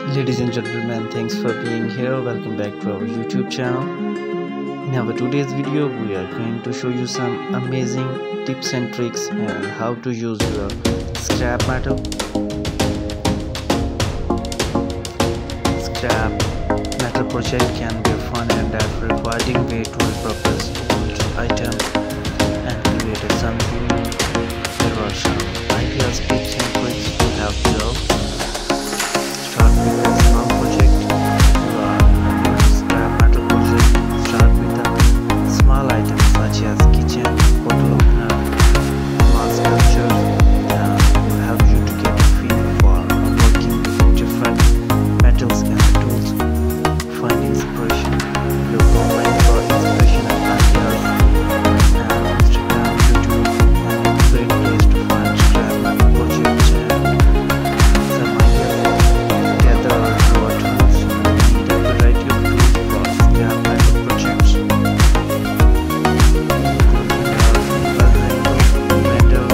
Ladies and gentlemen, thanks for being here. Welcome back to our YouTube channel. In our today's video, we are going to show you some amazing tips and tricks on how to use your scrap metal. Scrap metal project can be a fun and rewarding way to repurpose old items and create something new. There are some ideas, tips and tricks to help you out. Start with a small project. You are new to scrap metal project. Start with a small item such as kitchen, bottle opener, small sculpture that will help you to get a feel for working with different metals and tools. Find inspiration. Look online for inspiration and ideas. And Instagram, YouTube, and a great place to find scrap metal projects and some ideas. Gather your tools. You need a variety of tools for scrap metal projects, including metal,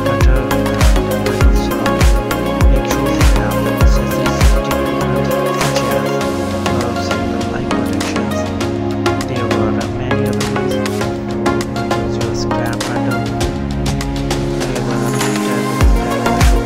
cutter, and metal saw. Make sure you have necessary safety equipment such as gloves and eye protections. There are many other ways to use your scrap metal. There are many types of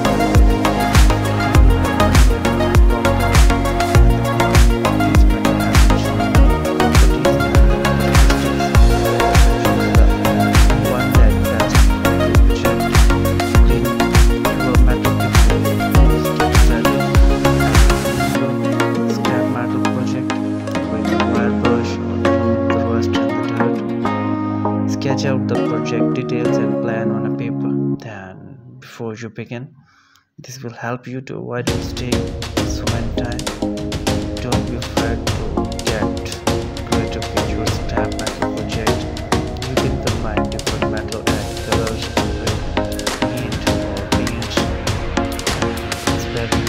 sketch out the project details and plan on a paper. Then, before you begin, this will help you to avoid mistakes so many times. Don't be afraid to get creative with your scrap metal project. You can combine different metal and colors with paint or paints. It's very